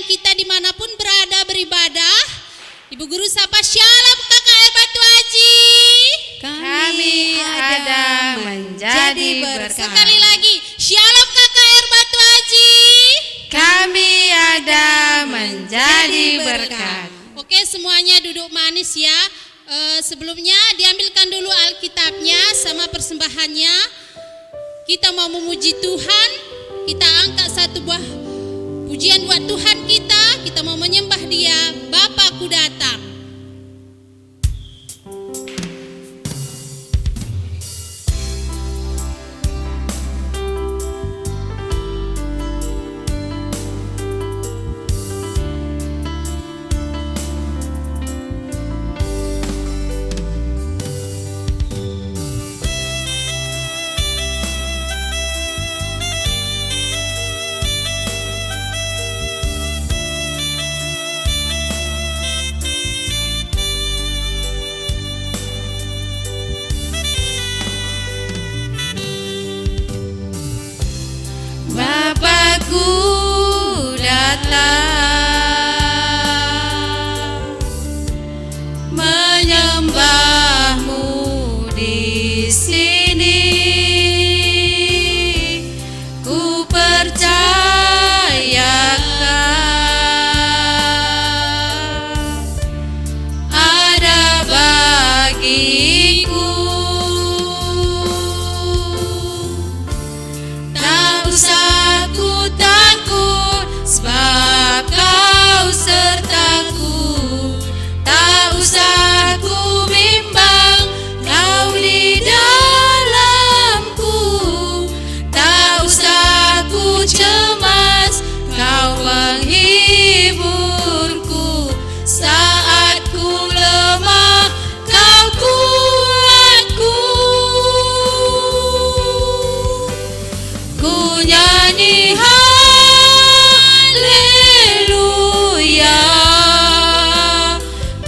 yang kita dimanapun berada beribadah. Ibu Guru sapa Shalom KKR Batu Aji. Kami ada menjadi berkat. Sekali lagi Shalom KKR Batu Aji. Kami ada menjadi berkat. Oke, semuanya duduk manis ya. Sebelumnya diambilkan dulu Alkitabnya sama persembahannya. Kita mau memuji Tuhan. Kita angkat satu buah pujian buat Tuhan kita. Kita mau menyembah Dia. Bapakku datang. Bapakku datang menyembahmu di sini. Ku percayakan ada bagiku. Tak usah ku takut, sebab Kau sertaku. Tak usah ku bimbang, Kau di dalamku. Tak usah ku cemas, Kau menghiburku. Saat ku lemah, Kau kuatku. Ku nyanyi haleluya,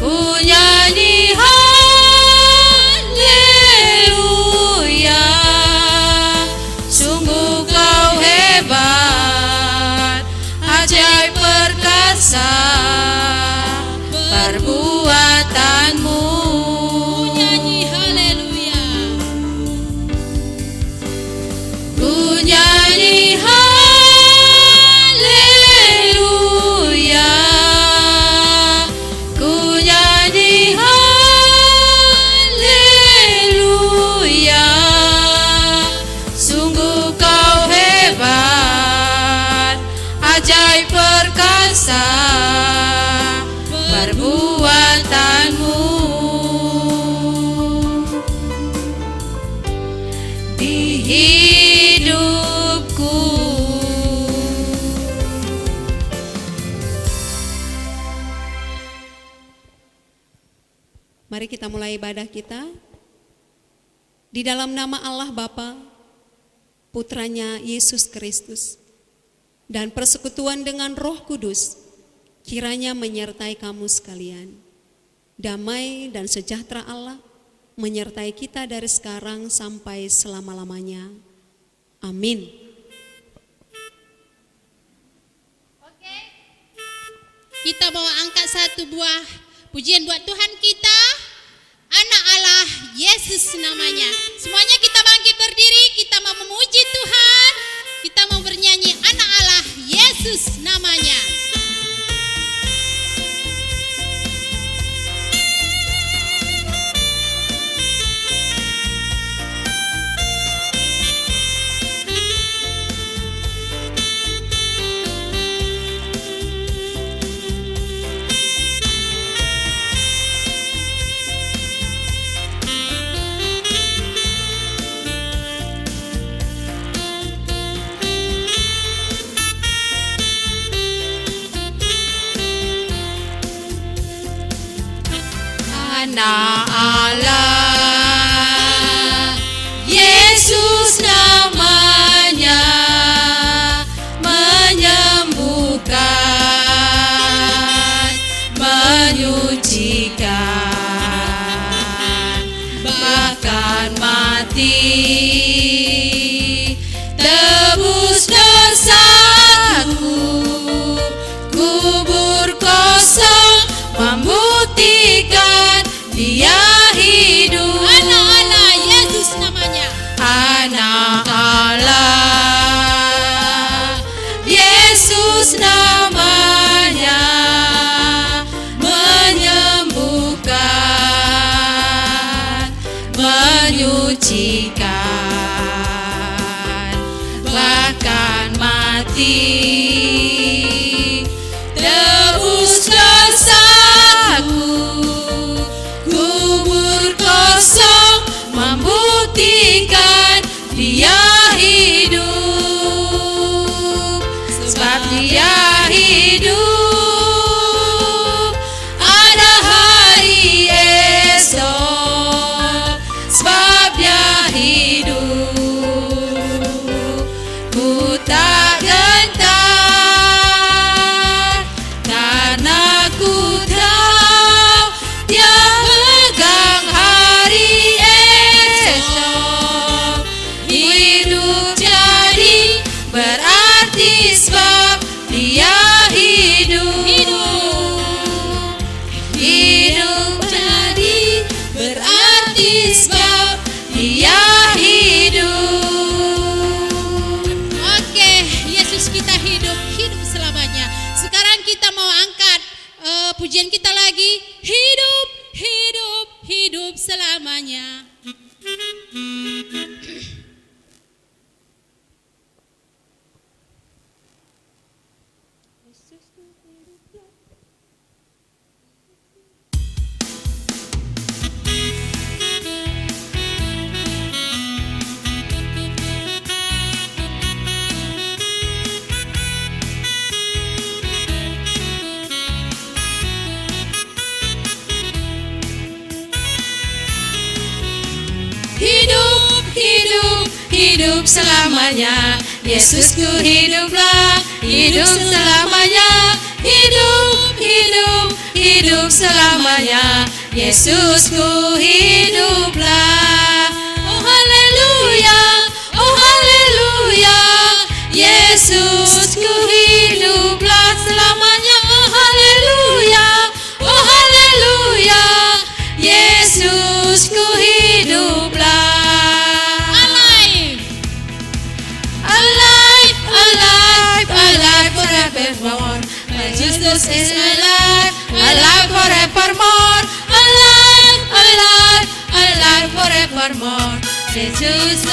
ku nyanyi haleluya. Sungguh Kau hebat, ajaib perkasa perbuatanmu. Ku nyanyi haleluya. Ku nyanyi haleluya, ku nyanyi haleluya. Sungguh Kau hebat, ajaib perkasa perbuatanmu. Di hidupku. Mari kita mulai ibadah kita. Di dalam nama Allah Bapa, Putranya Yesus Kristus, dan persekutuan dengan Roh Kudus, kiranya menyertai kamu sekalian. Damai dan sejahtera Allah menyertai kita dari sekarang sampai selama-lamanya. Amin. Oke. Kita mau angkat satu buah pujian buat Tuhan kita. Anak Allah, Yesus namanya. Semuanya kita bangkit berdiri, kita mau memuji Tuhan. Kita mau bernyanyi anak Allah, Yesus namanya. Anak Allah, Yesus namanya, menyembuhkan, menyucikan, bahkan mati, tebus dosaku. Ku mati. Tebus dosaku, kubur kosong membuktikan Dia hidup. Sebab Dia hidup, ada hari esok. Sebab Dia hidup, ku tak gentar, karena ku tahu Dia pegang hari esok. Hidup jadi berarti sebab Dia hidup. Hidup jadi berarti sebab Dia hidup. Oke, Yesus kita hidup, hidup selamanya. Sekarang kita mau angkat pujian kita lagi. Hidup, hidup, hidup selamanya. Hidup, hidup, hidup selamanya. Yesusku hiduplah, hidup selamanya. Hidup, hidup, hidup selamanya. Yesusku hiduplah. Oh haleluya, oh haleluya. Yesusku hiduplah selamanya. Oh haleluya, oh haleluya. Yesusku hiduplah. Alive, Alive, alive forevermore. My Jesus is alive, alive forevermore. Alive, alive, alive forevermore. Jesus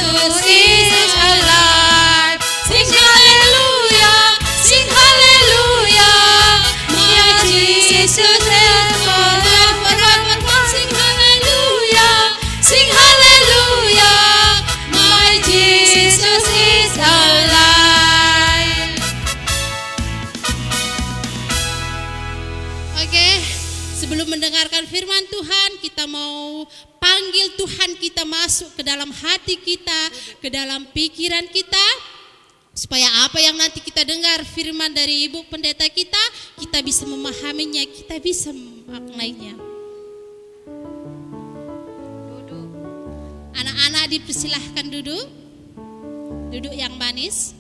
is alive. Sing hallelujah, sing hallelujah. My Jesus is alive forevermore. Sing hallelujah, sing hallelujah. My Jesus is alive. Oke, sebelum mendengarkan firman Tuhan, kita mau panggil Tuhan kita masuk ke dalam hati kita, ke dalam pikiran kita, supaya apa yang nanti kita dengar firman dari Ibu Pendeta kita bisa memahaminya, kita bisa memaknainya. Anak-anak dipersilahkan duduk, duduk yang manis.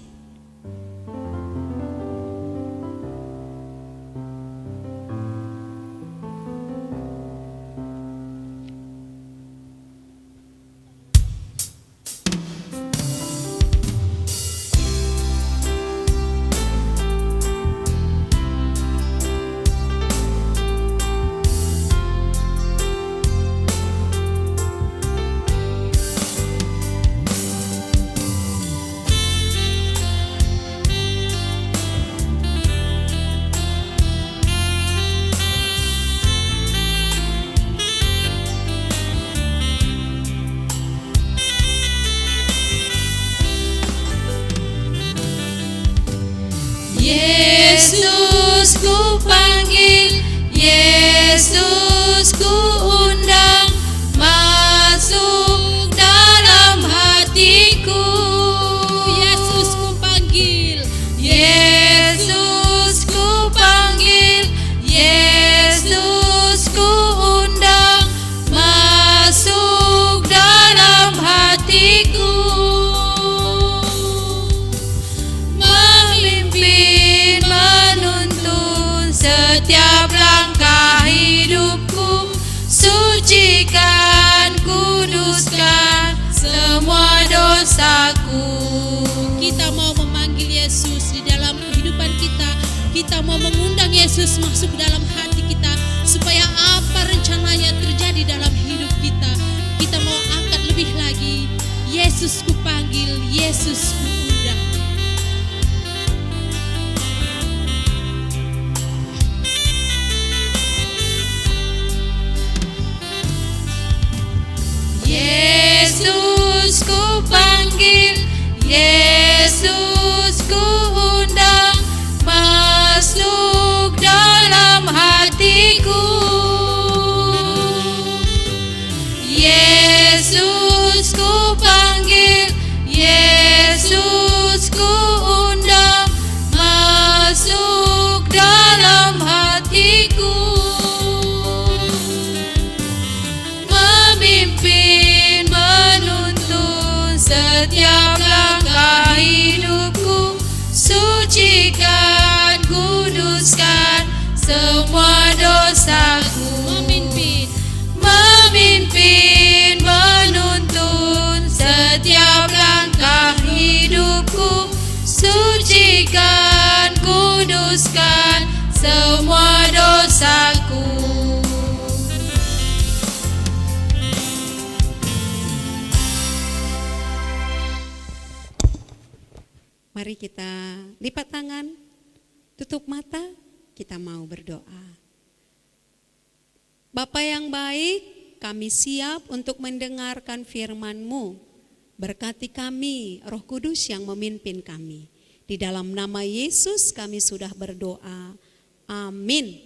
Yesus ku panggil, Yesus ku undang, masuk dalam hatiku. Yesus ku panggil, Yesus ku panggil, Yesus ku undang, masuk dalam hatiku. Memimpin, menuntun setiap langkah hidupku, sucikan, kuduskan semua dosaku. kita mau memanggil Yesus di dalam kehidupan kita. Kita mau mengundang Yesus masuk dalam hati kita, supaya apa rencananya terjadi dalam hidup kita. Kita mau angkat lebih lagi. Yesus ku panggil, Yesus ku undang. sucikan, kuduskan semua dosaku. Memimpin, menuntun setiap langkah hidupku. Sucikan, kuduskan semua dosaku. Mari kita lipat tangan, tutup mata, kita mau berdoa. Bapa yang baik, kami siap untuk mendengarkan firman-Mu. Berkati kami, Roh Kudus yang memimpin kami. Di dalam nama Yesus kami sudah berdoa. Amin.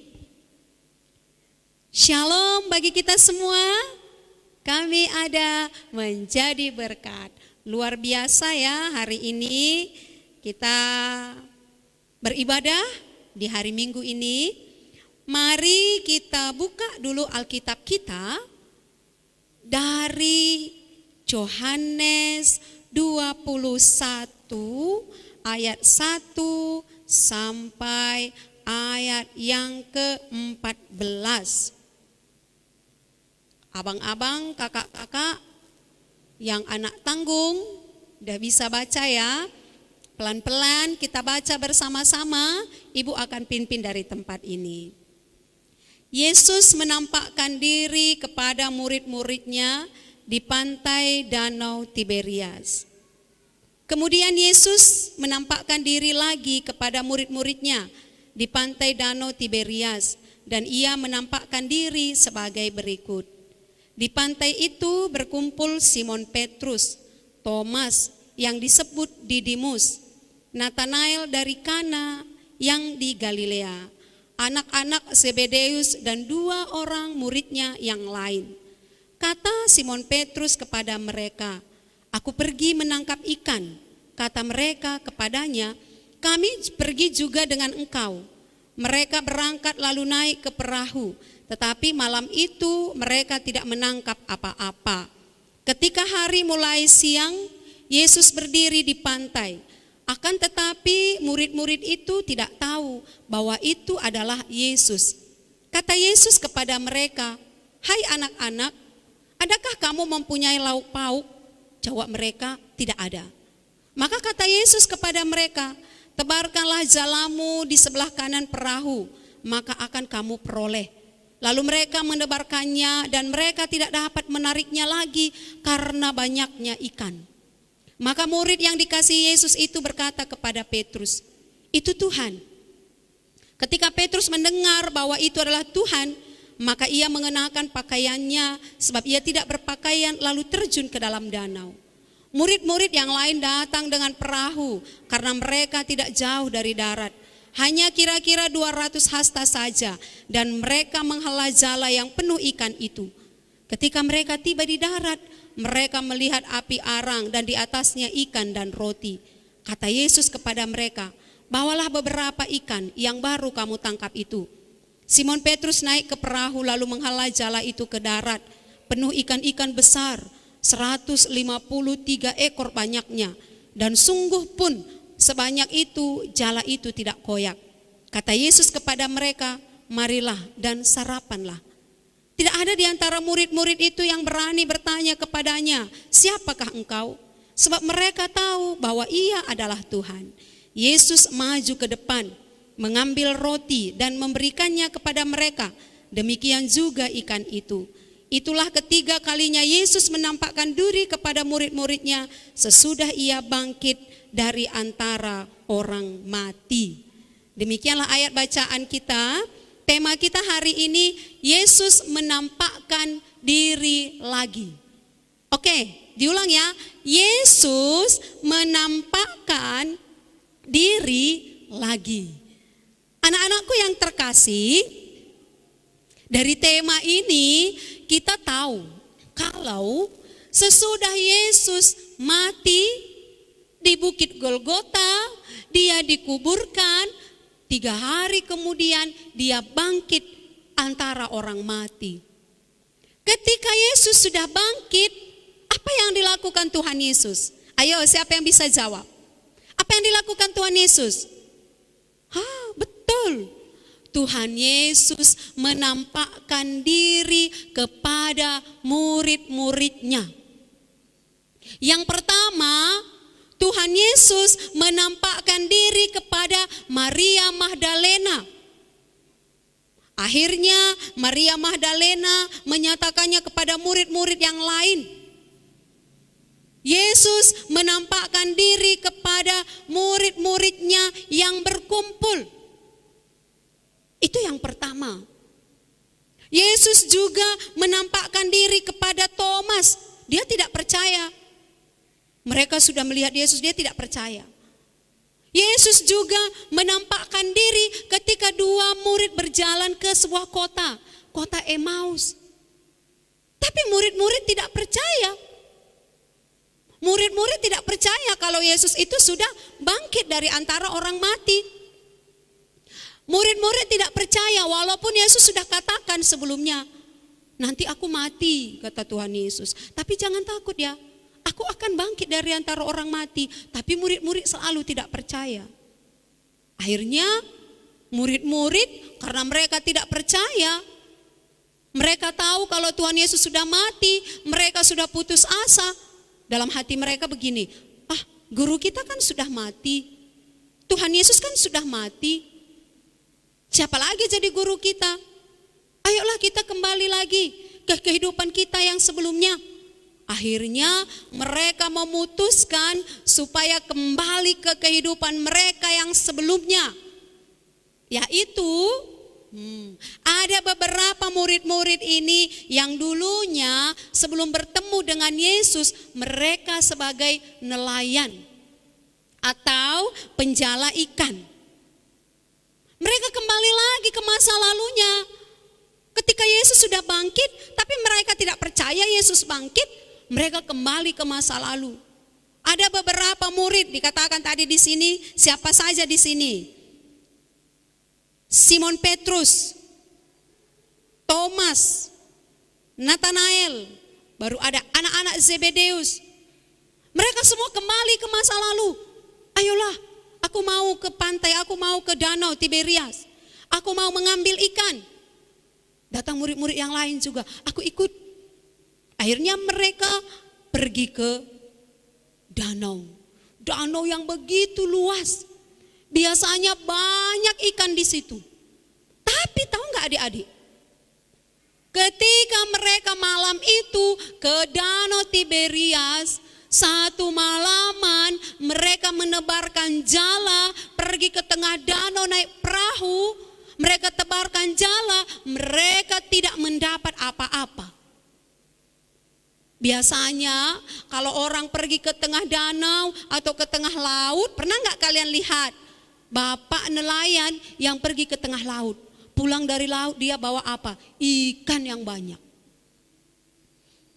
Shalom bagi kita semua. Kami ada menjadi berkat. Luar biasa ya, hari ini kita beribadah di hari Minggu ini. Mari kita buka dulu Alkitab kita dari Yohanes 21 ayat 1 sampai ayat yang ke-14. Abang-abang, kakak-kakak yang anak tanggung udah bisa baca ya. Pelan-pelan kita baca bersama-sama, Ibu akan pimpin dari tempat ini. Yesus menampakkan diri kepada murid-muridnya di pantai Danau Tiberias. Kemudian Yesus menampakkan diri lagi kepada murid-muridnya di pantai Danau Tiberias, dan ia menampakkan diri sebagai berikut. Di pantai itu berkumpul Simon Petrus, Thomas yang disebut Didimus, Nathanael dari Kana yang di Galilea, anak-anak Zebedeus dan 2 orang muridnya yang lain. Kata Simon Petrus kepada mereka, "Aku pergi menangkap ikan." Kata mereka kepadanya, "Kami pergi juga dengan engkau." Mereka berangkat lalu naik ke perahu, tetapi malam itu mereka tidak menangkap apa-apa. Ketika hari mulai siang, Yesus berdiri di pantai. Akan tetapi murid-murid itu tidak tahu bahwa itu adalah Yesus. Kata Yesus kepada mereka, "Hai anak-anak, adakah kamu mempunyai lauk pauk?" Jawab mereka, "Tidak ada." Maka kata Yesus kepada mereka, "Tebarkanlah jalamu di sebelah kanan perahu, maka akan kamu peroleh." Lalu mereka menebarkannya dan mereka tidak dapat menariknya lagi karena banyaknya ikan. Maka murid yang dikasihi Yesus itu berkata kepada Petrus, "Itu Tuhan." Ketika Petrus mendengar bahwa itu adalah Tuhan, maka ia mengenakan pakaiannya sebab ia tidak berpakaian lalu terjun ke dalam danau. Murid-murid yang lain datang dengan perahu karena mereka tidak jauh dari darat. Hanya kira-kira 200 hasta saja dan mereka menghela jala yang penuh ikan itu. Ketika mereka tiba di darat, mereka melihat api arang dan di atasnya ikan dan roti. Kata Yesus kepada mereka, "Bawalah beberapa ikan yang baru kamu tangkap itu." Simon Petrus naik ke perahu lalu menghela jala itu ke darat, penuh ikan-ikan besar, 153 ekor banyaknya, dan sungguh pun sebanyak itu jala itu tidak koyak. Kata Yesus kepada mereka, "Marilah dan sarapanlah." Tidak ada di antara murid-murid itu yang berani bertanya kepadanya, "Siapakah engkau?" Sebab mereka tahu bahwa ia adalah Tuhan. Yesus maju ke depan, mengambil roti dan memberikannya kepada mereka. Demikian juga ikan itu. Itulah ketiga kalinya Yesus menampakkan diri kepada murid-muridnya sesudah ia bangkit dari antara orang mati. Demikianlah ayat bacaan kita. Tema kita hari ini, Yesus menampakkan diri lagi. Oke, diulang ya. Yesus menampakkan diri lagi. Anak-anakku yang terkasih, dari tema ini kita tahu kalau sesudah Yesus mati di Bukit Golgota, dia dikuburkan. 3 hari kemudian dia bangkit antara orang mati. Ketika Yesus sudah bangkit, apa yang dilakukan Tuhan Yesus? Ayo, siapa yang bisa jawab? Apa yang dilakukan Tuhan Yesus? Tuhan Yesus menampakkan diri kepada murid-muridnya. Yang pertama, Tuhan Yesus menampakkan diri kepada Maria Magdalena. Akhirnya Maria Magdalena menyatakannya kepada murid-murid yang lain. Yesus menampakkan diri kepada murid-muridnya yang berkumpul. Itu yang pertama. Yesus juga menampakkan diri kepada Thomas. Dia tidak percaya. Mereka sudah melihat Yesus, dia tidak percaya. Yesus juga menampakkan diri ketika dua murid berjalan ke sebuah kota, kota Emmaus. Tapi murid-murid tidak percaya. Murid-murid tidak percaya kalau Yesus itu sudah bangkit dari antara orang mati. Murid-murid tidak percaya walaupun Yesus sudah katakan sebelumnya, nanti aku mati, kata Tuhan Yesus. Tapi jangan takut ya, aku akan bangkit dari antara orang mati. Tapi murid-murid selalu tidak percaya. Akhirnya murid-murid karena mereka tidak percaya, mereka tahu kalau Tuhan Yesus sudah mati, mereka sudah putus asa. Dalam hati mereka begini, guru kita kan sudah mati, Tuhan Yesus kan sudah mati, siapa lagi jadi guru kita? Ayolah kita kembali lagi ke kehidupan kita yang sebelumnya. Akhirnya mereka memutuskan supaya kembali ke kehidupan mereka yang sebelumnya. Yaitu ada beberapa murid-murid ini yang dulunya sebelum bertemu dengan Yesus mereka sebagai nelayan atau penjala ikan. Mereka kembali lagi ke masa lalunya. Ketika Yesus sudah bangkit, tapi mereka tidak percaya Yesus bangkit, mereka kembali ke masa lalu. Ada beberapa murid dikatakan tadi di sini, siapa saja di sini? Simon Petrus, Thomas, Nathanael, baru ada anak-anak Zebedeus. Mereka semua kembali ke masa lalu. Ayolah, aku mau ke pantai, aku mau ke danau Tiberias. Aku mau mengambil ikan. Datang murid-murid yang lain juga, aku ikut. Akhirnya mereka pergi ke danau. Danau yang begitu luas. Biasanya banyak ikan di situ. Tapi tahu nggak adik-adik? Ketika mereka malam itu ke danau Tiberias, satu malaman mereka menebarkan jala, pergi ke tengah danau naik perahu, mereka tebarkan jala, mereka tidak mendapat apa-apa. Biasanya kalau orang pergi ke tengah danau atau ke tengah laut, pernah nggak kalian lihat bapak nelayan yang pergi ke tengah laut, pulang dari laut dia bawa apa? Ikan yang banyak.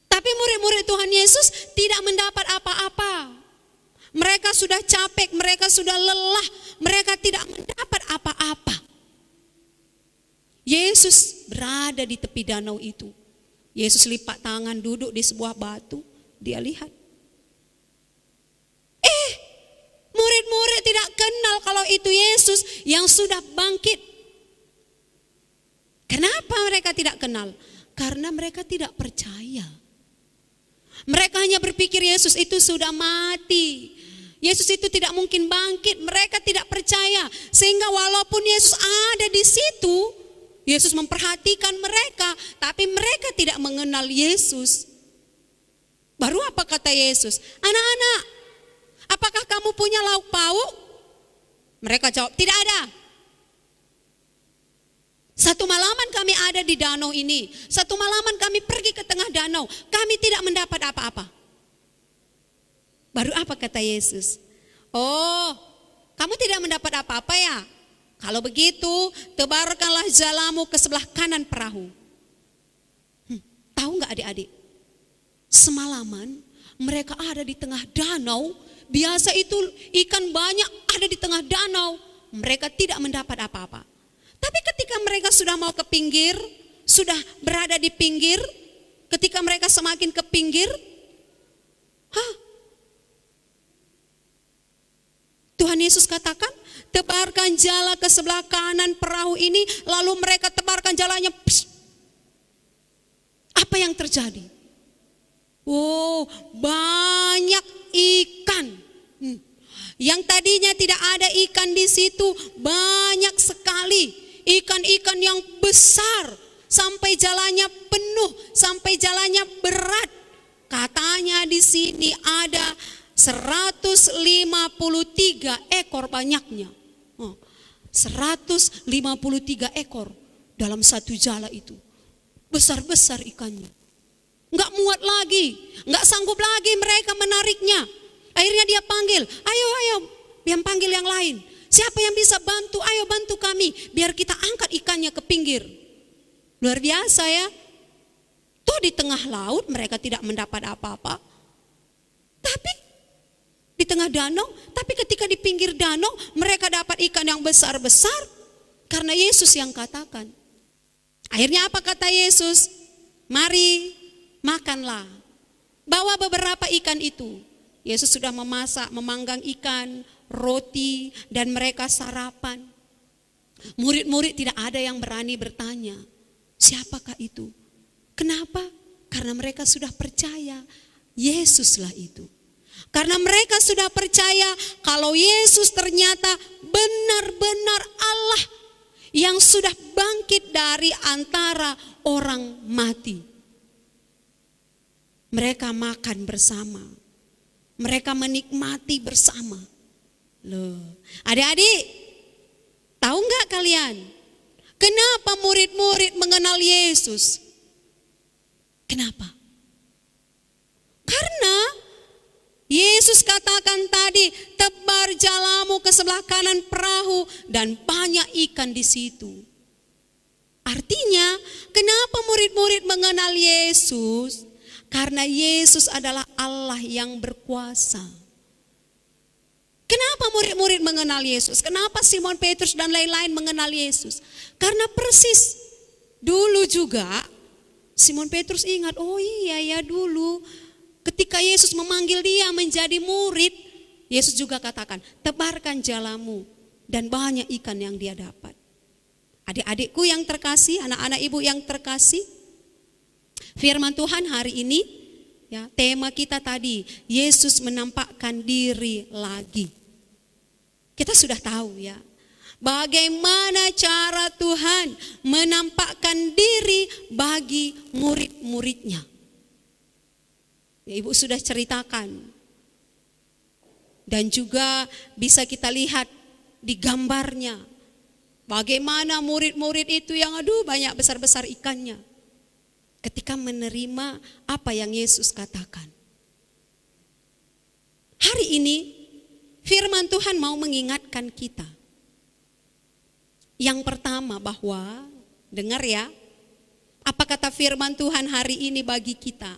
Tapi murid-murid Tuhan Yesus tidak mendapat apa-apa. Mereka sudah capek, mereka sudah lelah, mereka tidak mendapat apa-apa. Yesus berada di tepi danau itu. Yesus lipat tangan duduk di sebuah batu, dia lihat. Murid-murid tidak kenal kalau itu Yesus yang sudah bangkit. Kenapa mereka tidak kenal? Karena mereka tidak percaya. Mereka hanya berpikir Yesus itu sudah mati. Yesus itu tidak mungkin bangkit. Mereka tidak percaya. Sehingga walaupun Yesus ada di situ, Yesus memperhatikan mereka, tapi mereka tidak mengenal Yesus. Baru apa kata Yesus? Anak-anak, apakah kamu punya lauk pauk? Mereka jawab, tidak ada. Satu malaman kami ada di danau ini. Satu malaman kami pergi ke tengah danau. Kami tidak mendapat apa-apa. Baru apa kata Yesus? Oh, kamu tidak mendapat apa-apa ya? Kalau begitu, tebarkanlah jalamu ke sebelah kanan perahu. Tahu nggak adik-adik? Semalaman mereka ada di tengah danau. Biasa itu ikan banyak ada di tengah danau. Mereka tidak mendapat apa-apa. Tapi ketika mereka sudah mau ke pinggir, sudah berada di pinggir, ketika mereka semakin ke pinggir, Tuhan Yesus katakan, tebarkan jala ke sebelah kanan perahu ini, lalu mereka tebarkan jalanya. Psst. Apa yang terjadi? Oh, banyak ikan. Yang tadinya tidak ada ikan di situ, banyak sekali ikan-ikan yang besar, sampai jalannya penuh, sampai jalannya berat. Katanya di sini ada 153 ekor banyaknya. 153 ekor dalam satu jala itu. Besar-besar ikannya. Enggak muat lagi, enggak sanggup lagi mereka menariknya. Akhirnya dia panggil, ayo, dia panggil yang lain. Siapa yang bisa bantu? Ayo bantu kami, biar kita angkat ikannya ke pinggir. Luar biasa ya. Tuh di tengah laut mereka tidak mendapat apa-apa. Tapi di tengah danau, tapi ketika di pinggir danau mereka dapat ikan yang besar-besar. Karena Yesus yang katakan. Akhirnya apa kata Yesus? Mari makanlah. Bawa beberapa ikan itu. Yesus sudah memasak, memanggang ikan, roti, dan mereka sarapan. Murid-murid tidak ada yang berani bertanya, siapakah itu? Kenapa? Karena mereka sudah percaya Yesuslah itu. Karena mereka sudah percaya kalau Yesus ternyata benar-benar Allah yang sudah bangkit dari antara orang mati. Mereka makan bersama. Mereka menikmati bersama. Loh, adik-adik, tahu nggak kalian? Kenapa murid-murid mengenal Yesus? Kenapa? Karena Yesus katakan tadi, tebar jalamu ke sebelah kanan perahu dan banyak ikan di situ. Artinya, kenapa murid-murid mengenal Yesus? Karena Yesus adalah Allah yang berkuasa. Kenapa murid-murid mengenal Yesus? Kenapa Simon Petrus dan lain-lain mengenal Yesus? Karena persis dulu juga Simon Petrus ingat, oh iya ya dulu ketika Yesus memanggil dia menjadi murid, Yesus juga katakan, tebarkan jalamu, dan banyak ikan yang dia dapat. Adik-adikku yang terkasih, anak-anak ibu yang terkasih, firman Tuhan hari ini, ya, tema kita tadi, Yesus menampakkan diri lagi. Kita sudah tahu ya, bagaimana cara Tuhan menampakkan diri bagi murid-muridnya. Ya, Ibu sudah ceritakan. Dan juga bisa kita lihat di gambarnya. Bagaimana murid-murid itu yang banyak besar-besar ikannya. Ketika menerima apa yang Yesus katakan. Hari ini firman Tuhan mau mengingatkan kita. Yang pertama bahwa, dengar ya, apa kata firman Tuhan hari ini bagi kita?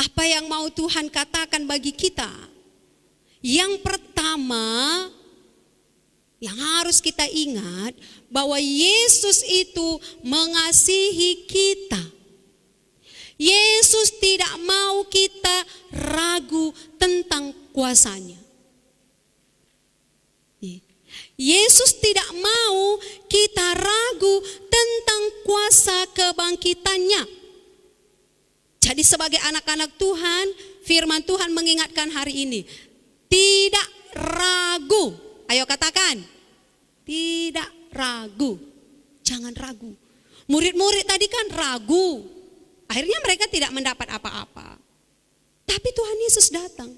Apa yang mau Tuhan katakan bagi kita? Yang pertama, yang harus kita ingat bahwa Yesus itu mengasihi kita. Yesus tidak mau kita ragu tentang kuasanya. Yesus tidak mau kita ragu tentang kuasa kebangkitannya. Jadi sebagai anak-anak Tuhan, firman Tuhan mengingatkan hari ini, tidak ragu. Ayo katakan, tidak ragu. Jangan ragu. Murid-murid tadi kan ragu. Akhirnya mereka tidak mendapat apa-apa. Tapi Tuhan Yesus datang.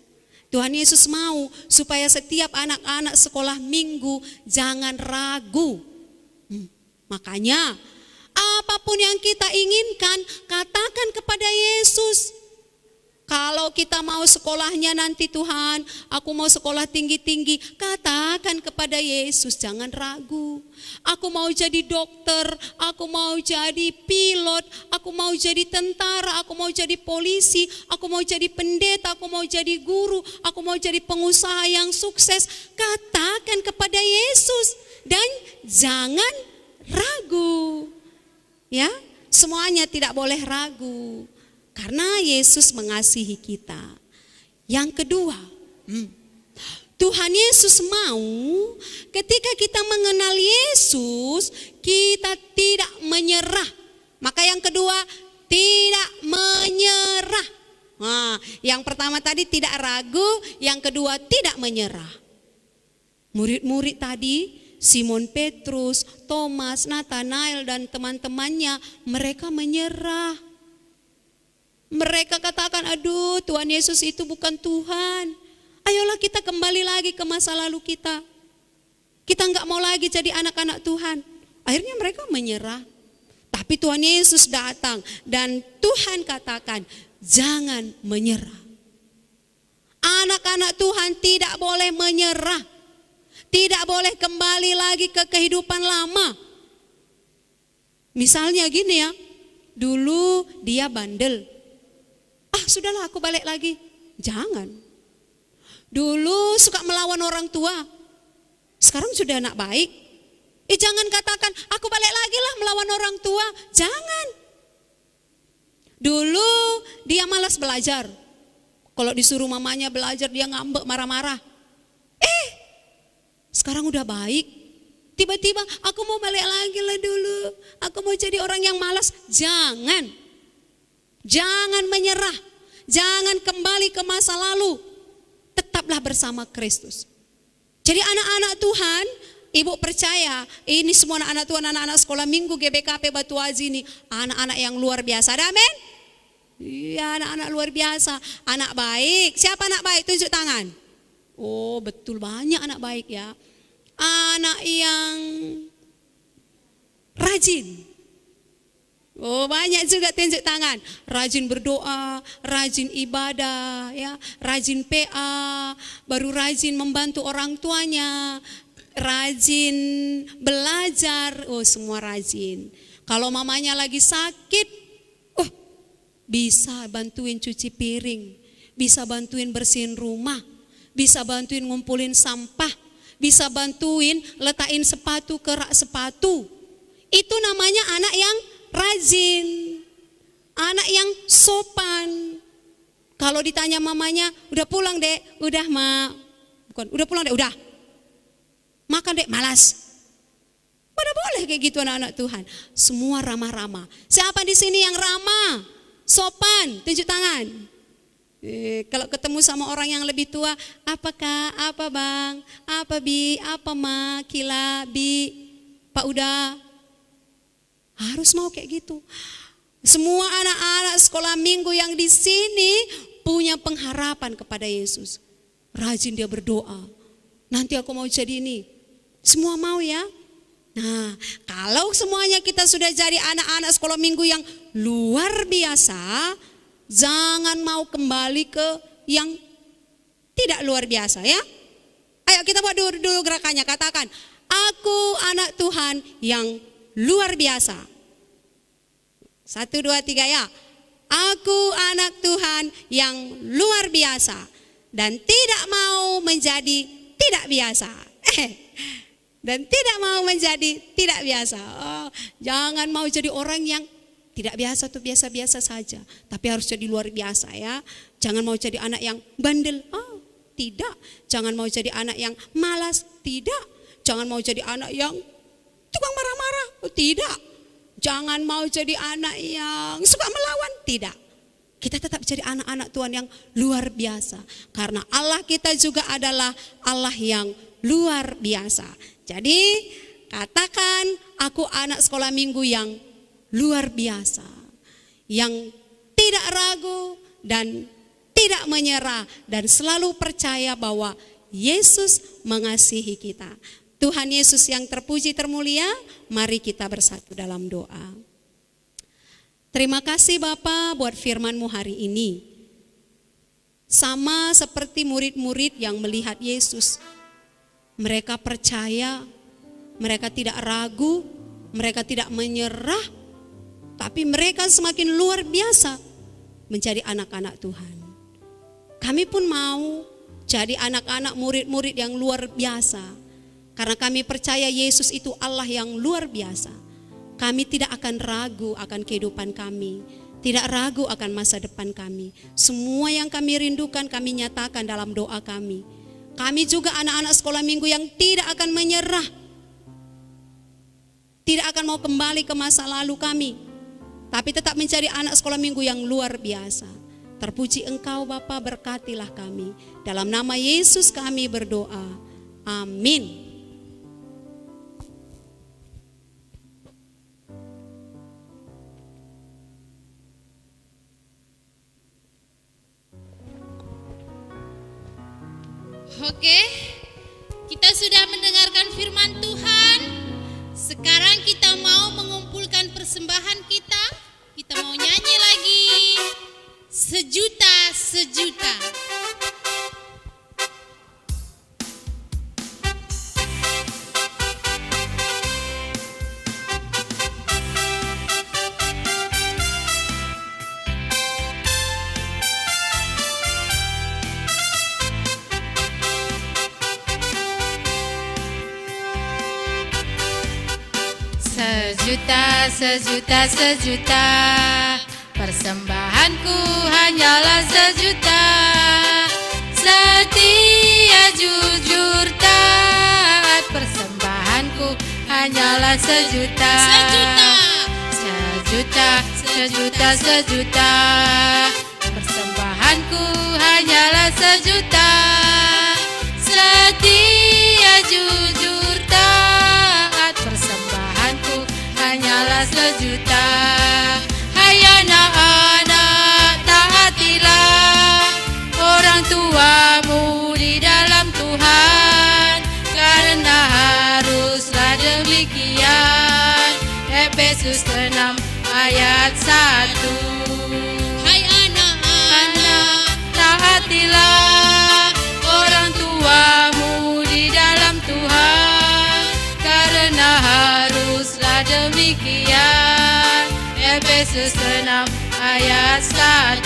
Tuhan Yesus mau supaya setiap anak-anak sekolah minggu jangan ragu. Makanya apapun yang kita inginkan, katakan kepada Yesus. Kalau kita mau sekolahnya nanti Tuhan, aku mau sekolah tinggi-tinggi, katakan kepada Yesus, jangan ragu. Aku mau jadi dokter, aku mau jadi pilot, aku mau jadi tentara, aku mau jadi polisi, aku mau jadi pendeta, aku mau jadi guru, aku mau jadi pengusaha yang sukses. Katakan kepada Yesus dan jangan ragu. Ya, semuanya tidak boleh ragu. Karena Yesus mengasihi kita. Yang kedua, Tuhan Yesus mau ketika kita mengenal Yesus, kita tidak menyerah. Maka yang kedua, tidak menyerah. Nah, yang pertama tadi tidak ragu, yang kedua tidak menyerah. Murid-murid tadi, Simon Petrus, Thomas, Nathanael dan teman-temannya, mereka menyerah. Mereka katakan, aduh Tuhan Yesus itu bukan Tuhan. Ayolah kita kembali lagi ke masa lalu kita. Kita nggak mau lagi jadi anak-anak Tuhan. Akhirnya mereka menyerah. Tapi Tuhan Yesus datang dan Tuhan katakan, jangan menyerah. Anak-anak Tuhan tidak boleh menyerah. Tidak boleh kembali lagi ke kehidupan lama. Misalnya gini ya, dulu dia bandel. Sudahlah aku balik lagi. Jangan. Dulu suka melawan orang tua. Sekarang sudah anak baik. Jangan katakan, aku balik lagi lah melawan orang tua. Jangan. Dulu dia malas belajar. Kalau disuruh mamanya belajar, dia ngambek, marah-marah. Sekarang udah baik. Tiba-tiba, aku mau balik lagi lah dulu. Aku mau jadi orang yang malas. Jangan. Jangan menyerah. Jangan kembali ke masa lalu. Tetaplah bersama Kristus. Jadi anak-anak Tuhan, ibu percaya ini semua anak-anak Tuhan, anak-anak sekolah minggu GBKP Batu Aji ini anak-anak yang luar biasa. Amin? Iya, anak-anak luar biasa. Anak baik. Siapa anak baik? Tunjuk tangan. Oh, betul, banyak anak baik ya. Anak yang rajin. Oh, banyak juga tunjuk tangan. Rajin berdoa, rajin ibadah, ya, rajin PA, baru rajin membantu orang tuanya, rajin belajar. Oh, semua rajin. Kalau mamanya lagi sakit, bisa bantuin cuci piring, bisa bantuin bersihin rumah, bisa bantuin ngumpulin sampah, bisa bantuin letakin sepatu ke rak sepatu. Itu namanya anak yang rajin, anak yang sopan. Kalau ditanya mamanya, udah pulang dek? Udah ma. Bukan, udah pulang dek? Udah. Makan dek? Malas. Pada boleh kayak gitu anak-anak Tuhan. Semua ramah-ramah. Siapa di sini yang ramah, sopan? Tunjuk tangan. Kalau ketemu sama orang yang lebih tua, apa kak, apa bang, apa bi, apa ma, kila, bi, pak udah. Harus mau kayak gitu. Semua anak-anak sekolah minggu yang di sini punya pengharapan kepada Yesus. Rajin dia berdoa. Nanti aku mau jadi ini. Semua mau ya? Nah, kalau semuanya kita sudah jadi anak-anak sekolah minggu yang luar biasa, jangan mau kembali ke yang tidak luar biasa ya. Ayo kita buat dulu gerakannya. Katakan, aku anak Tuhan yang luar biasa. 1, 2, 3 ya. Aku anak Tuhan yang luar biasa dan tidak mau menjadi tidak biasa. Dan tidak mau menjadi tidak biasa. Jangan mau jadi orang yang tidak biasa atau biasa-biasa saja, tapi harus jadi luar biasa ya. Jangan mau jadi anak yang bandel. Tidak. Jangan mau jadi anak yang malas. Tidak. Jangan mau jadi anak yang tukang marah-marah. Tidak. Jangan mau jadi anak yang suka melawan. Tidak. Kita tetap jadi anak-anak Tuhan yang luar biasa. Karena Allah kita juga adalah Allah yang luar biasa. Jadi katakan, aku anak sekolah minggu yang luar biasa. Yang tidak ragu dan tidak menyerah. Dan selalu percaya bahwa Yesus mengasihi kita. Tuhan Yesus yang terpuji termulia, mari kita bersatu dalam doa. Terima kasih Bapa buat firman-Mu hari ini. Sama seperti murid-murid yang melihat Yesus. Mereka percaya, mereka tidak ragu, mereka tidak menyerah, tapi mereka semakin luar biasa menjadi anak-anak Tuhan. Kami pun mau jadi anak-anak murid-murid yang luar biasa. Karena kami percaya Yesus itu Allah yang luar biasa. Kami tidak akan ragu akan kehidupan kami. Tidak ragu akan masa depan kami. Semua yang kami rindukan kami nyatakan dalam doa kami. Kami juga anak-anak sekolah minggu yang tidak akan menyerah, tidak akan mau kembali ke masa lalu kami, tapi tetap mencari anak sekolah minggu yang luar biasa. Terpuji Engkau Bapa, berkatilah kami. Dalam nama Yesus kami berdoa. Amin. Oke, kita sudah mendengarkan firman Tuhan. Sekarang kita mau mengumpulkan persembahan kita. Kita mau nyanyi lagi. Sejuta, sejuta. Sejuta, sejuta, sejuta, persembahanku hanyalah sejuta. Setia, jujur, taat, persembahanku hanyalah sejuta. Sejuta, sejuta, sejuta, persembahanku hanyalah sejuta. Setia, jujur, taat, persembahanku hanyalah sejuta. Hai anak-anak, taatilah orang tuamu di dalam Tuhan, karena haruslah demikian. Efesus 6 ayat 1. Hai anak-anak, taatilah orang tuamu di dalam Tuhan, karena haruslah demikian. Efesus 6 ayat 1.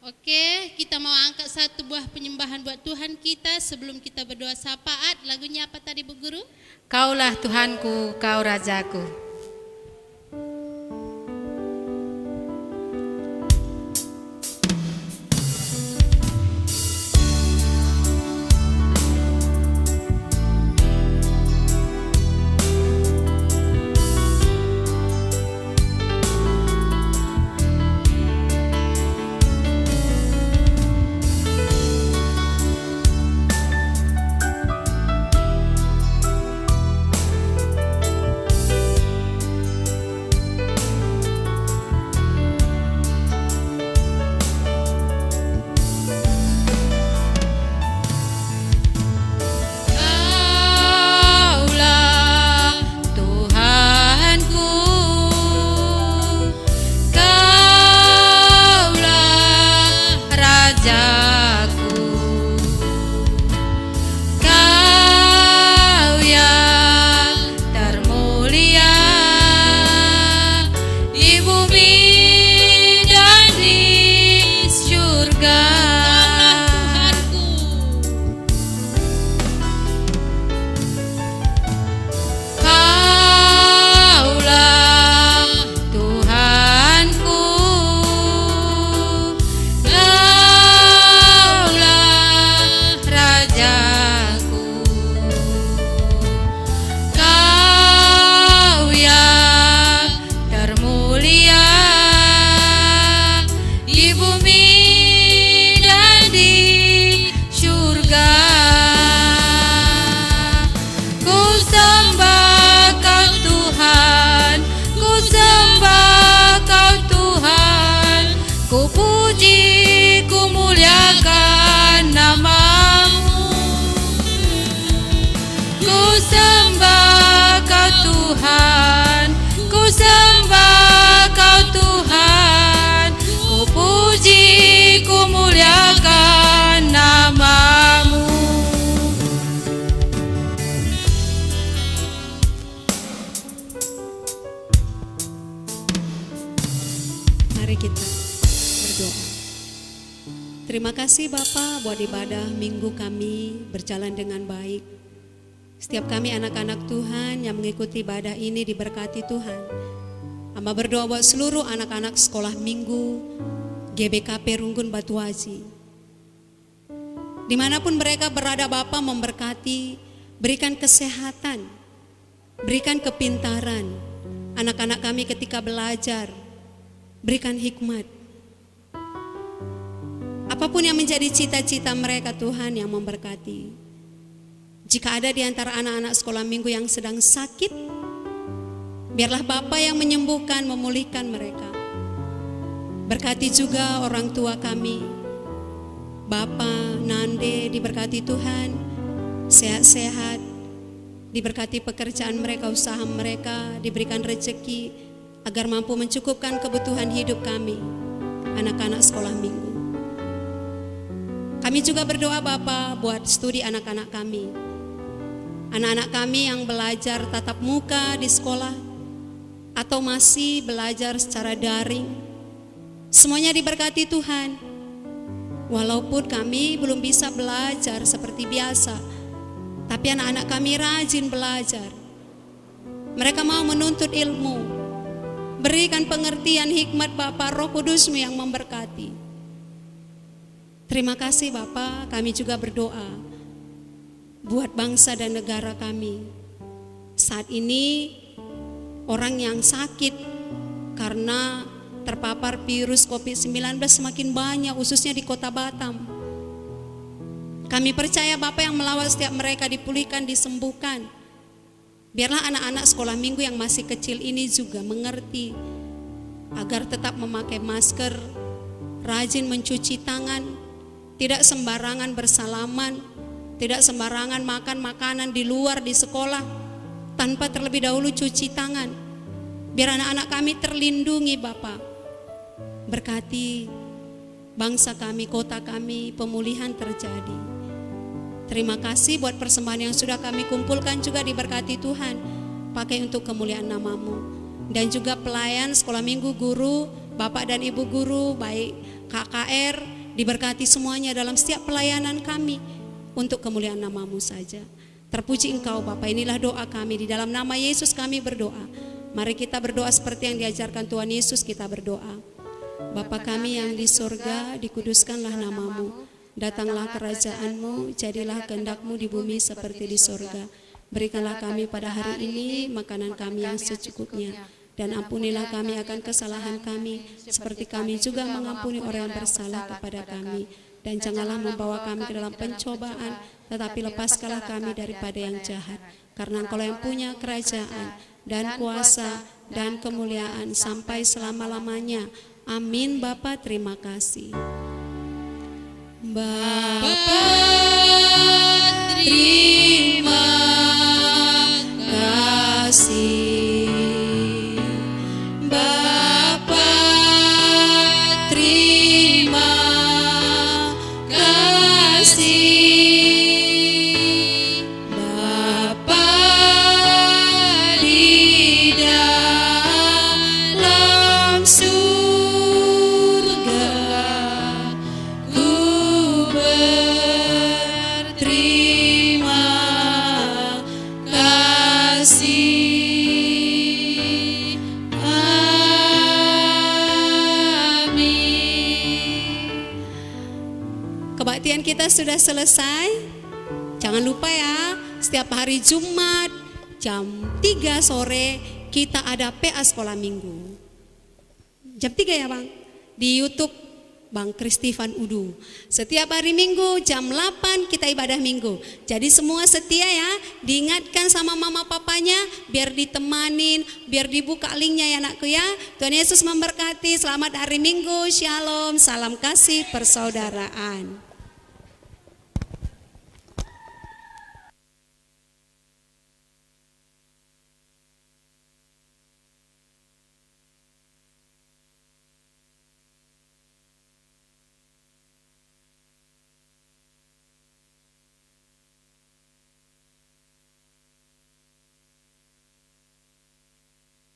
Oke, kita mau angkat satu buah penyembahan buat Tuhan kita sebelum kita berdoa syafaat. Lagunya apa tadi Bu Guru? Kaulah Tuhanku, Kau Rajaku. Terima kasih Bapak buat ibadah minggu kami berjalan dengan baik. Setiap kami anak-anak Tuhan yang mengikuti ibadah ini diberkati Tuhan. Hamba berdoa buat seluruh anak-anak sekolah minggu GBKP Runggun Batuaji. Dimanapun mereka berada, Bapa memberkati, berikan kesehatan, berikan kepintaran. Anak-anak kami ketika belajar, berikan hikmat. Apapun yang menjadi cita-cita mereka Tuhan yang memberkati. Jika ada di antara anak-anak sekolah minggu yang sedang sakit, biarlah Bapa yang menyembuhkan, memulihkan mereka. Berkati juga orang tua kami, Bapa Nande, diberkati Tuhan, sehat-sehat, diberkati pekerjaan mereka, usaha mereka, diberikan rezeki agar mampu mencukupkan kebutuhan hidup kami, anak-anak sekolah minggu. Kami juga berdoa Bapa buat studi anak-anak kami. Anak-anak kami yang belajar tatap muka di sekolah atau masih belajar secara daring, semuanya diberkati Tuhan. Walaupun kami belum bisa belajar seperti biasa, tapi anak-anak kami rajin belajar. Mereka mau menuntut ilmu. Berikan pengertian hikmat Bapa, Roh Kudus-Mu yang memberkati. Terima kasih Bapa, kami juga berdoa buat bangsa dan negara kami. Saat ini orang yang sakit karena terpapar virus COVID-19 semakin banyak, khususnya di kota Batam. Kami percaya Bapa yang melawat setiap mereka dipulihkan, disembuhkan. Biarlah anak-anak sekolah minggu yang masih kecil ini juga mengerti agar tetap memakai masker, rajin mencuci tangan, tidak sembarangan bersalaman, tidak sembarangan makan makanan di luar di sekolah tanpa terlebih dahulu cuci tangan. Biar anak-anak kami terlindungi Bapa. Berkati bangsa kami, kota kami, pemulihan terjadi. Terima kasih buat persembahan yang sudah kami kumpulkan juga diberkati Tuhan. Pakai untuk kemuliaan nama-Mu. Dan juga pelayan sekolah minggu, guru, Bapak dan Ibu guru, baik KKR, diberkati semuanya dalam setiap pelayanan kami. Untuk kemuliaan nama-Mu saja. Terpuji Engkau Bapa, inilah doa kami, di dalam nama Yesus kami berdoa. Mari kita berdoa seperti yang diajarkan Tuhan Yesus, kita berdoa. Bapa kami yang di surga, dikuduskanlah nama-Mu. Datanglah kerajaan-Mu, jadilah kehendak-Mu di bumi seperti di surga. Berikanlah kami pada hari ini makanan kami yang secukupnya. Dan ampunilah kami akan kesalahan kami, seperti kami juga mengampuni orang yang bersalah kepada kami. Dan janganlah membawa kami ke dalam pencobaan, tetapi lepaskanlah kami daripada yang jahat. Karena Engkau yang punya kerajaan dan kuasa dan kemuliaan sampai selama-lamanya. Amin. Bapa, terima kasih. Bapa, terima kasih. Kebaktian kita sudah selesai. Jangan lupa ya, setiap hari Jumat jam 3 sore kita ada PA sekolah minggu. Jam 3 ya Bang, di YouTube Bang Kristifan Udu. Setiap hari Minggu jam 8 kita ibadah minggu. Jadi semua setia ya, diingatkan sama mama papanya biar ditemanin, biar dibuka linknya ya anakku ya. Tuhan Yesus memberkati. Selamat hari Minggu, shalom, salam kasih persaudaraan.